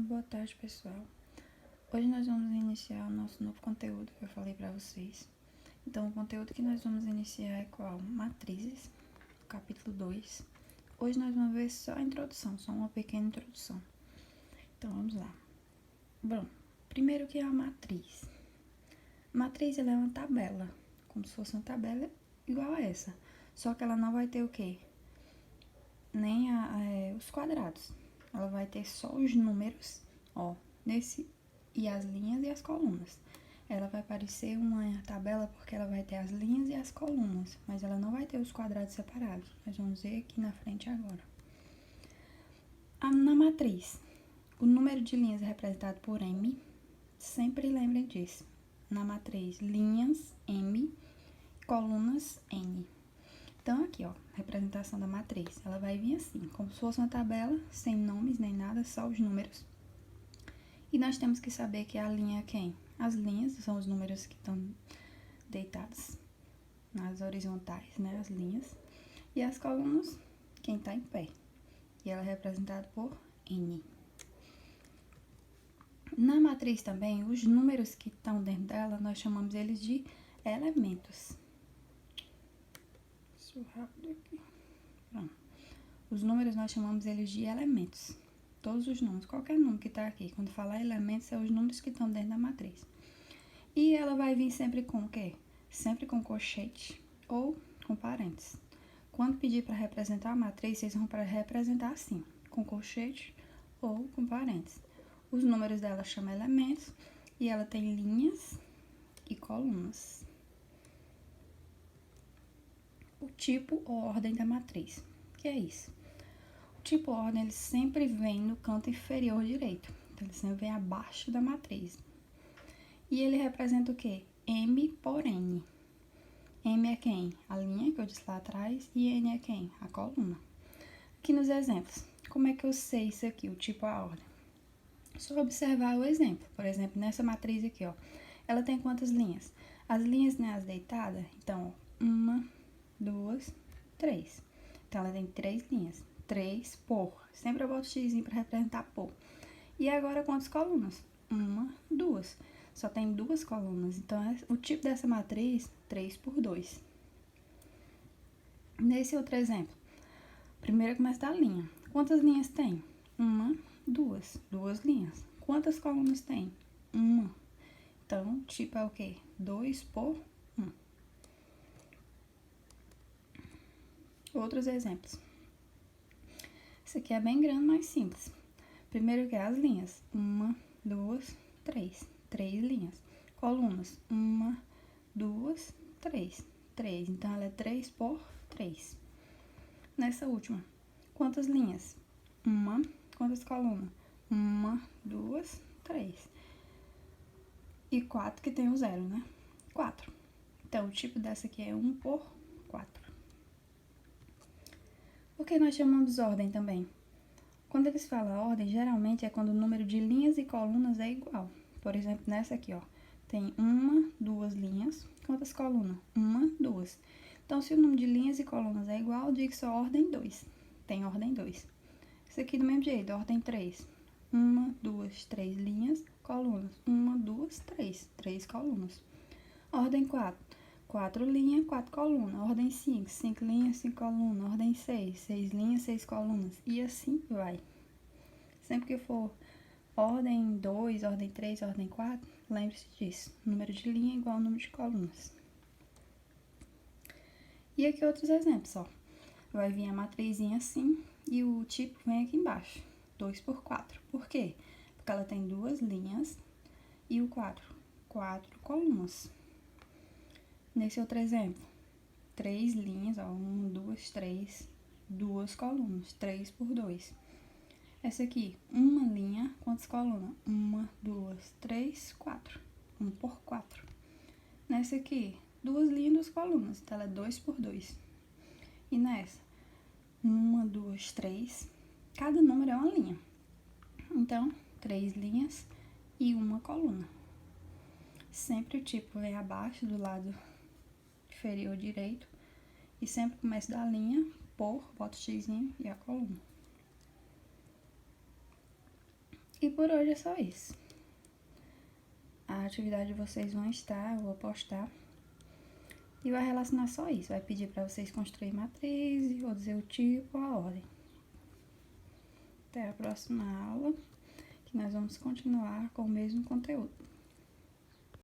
boa tarde, pessoal. Hoje nós vamos iniciar o nosso novo conteúdo que eu falei para vocês. Então, o conteúdo que nós vamos iniciar é qual? Matrizes, capítulo 2. Hoje nós vamos ver só a introdução, só uma pequena introdução. Então, vamos lá. Bom, primeiro que é a matriz. Matriz, ela é uma tabela, como se fosse uma tabela igual a essa. Só que ela não vai ter o quê? Nem os quadrados. Ela vai ter só os números, ó, e as linhas e as colunas. Ela vai parecer uma tabela porque ela vai ter as linhas e as colunas, mas ela não vai ter os quadrados separados. Nós vamos ver aqui na frente agora. Na matriz, o número de linhas é representado por M. Sempre lembrem disso. Na matriz, linhas M, colunas N. Então, aqui, ó, representação da matriz. Ela vai vir assim, como se fosse uma tabela, sem nomes nem nada, só os números. E nós temos que saber que a linha é quem? As linhas são os números que estão deitados nas horizontais, né? As linhas. E as colunas, quem está em pé. E ela é representada por N. Na matriz também, os números que estão dentro dela, nós chamamos eles de elementos. Rápido aqui. Pronto. Os números nós chamamos eles de elementos. Todos os números, qualquer número que está aqui. Quando falar elementos, são os números que estão dentro da matriz. E ela vai vir sempre com o quê? Sempre com colchete ou com parênteses. Quando pedir para representar a matriz, vocês vão para representar assim, com colchete ou com parênteses. Os números dela chamam elementos e ela tem linhas e colunas. O tipo ou ordem da matriz. O que é isso? O tipo ou ordem, ele sempre vem no canto inferior direito. Então, ele sempre vem abaixo da matriz. E ele representa o quê? M por N. M é quem? A linha que eu disse lá atrás. E N é quem? A coluna. Aqui nos exemplos. Como é que eu sei isso aqui, o tipo ou a ordem? Só observar o exemplo. Por exemplo, nessa matriz aqui, ó. Ela tem quantas linhas? As linhas, né, as deitadas. Então, ó, 1, 2, 3. Então, ela tem 3 linhas. 3 por. Sempre eu boto x para representar por. E agora, quantas colunas? 1, 2. Só tem 2 colunas. Então, o tipo dessa matriz, 3 por 2. Nesse outro exemplo, primeiro começa da linha. Quantas linhas tem? 1, 2. 2 linhas. Quantas colunas tem? 1. Então, o tipo é o quê? 2 por 1. Outros exemplos. Esse aqui é bem grande, mas simples. Primeiro que é as linhas. 1, 2, 3. 3 linhas. Colunas. 1, 2, 3. 3. Então, ela é 3 por 3. Nessa última, quantas linhas? 1. Quantas colunas? 1, 2, 3. E 4 que tem o 0, né? 4. Então, o tipo dessa aqui é 1 por 4. Por que nós chamamos ordem também? Quando eles falam ordem, geralmente é quando o número de linhas e colunas é igual. Por exemplo, nessa aqui, ó, tem 1, 2 linhas. Quantas colunas? 1, 2. Então, se o número de linhas e colunas é igual, eu digo só ordem 2. Tem ordem 2. Isso aqui do mesmo jeito, ordem 3. 1, 2, 3 linhas, colunas. 1, 2, 3. 3 colunas. Ordem 4. 4 linhas, 4 colunas. Ordem 5, 5 linhas, 5 colunas. Ordem 6, 6 linhas, 6 colunas. E assim vai. Sempre que for ordem 2, ordem 3, ordem 4, lembre-se disso. Número de linha é igual ao número de colunas. E aqui outros exemplos, ó. Vai vir a matrizinha assim e o tipo vem aqui embaixo. 2 por 4. Por quê? Porque ela tem 2 linhas e o 4 colunas. Nesse outro exemplo, 3 linhas, ó, 1, 2, 3, 2 colunas, 3 por 2. Essa aqui, uma linha, quantas colunas? 1, 2, 3, 4. 1 por 4. Nessa aqui, 2 linhas, 2 colunas, então ela é 2 por 2. E nessa, 1, 2, 3, cada número é uma linha. Então, 3 linhas e uma coluna. Sempre o tipo vem abaixo do lado inferior direito e sempre começa da linha por, bota o xizinho e a coluna. E por hoje é só isso. A atividade vocês vão estar, eu vou postar. E vai relacionar só isso. Vai pedir para vocês construir matriz, ou dizer o tipo, a ordem. Até a próxima aula, que nós vamos continuar com o mesmo conteúdo.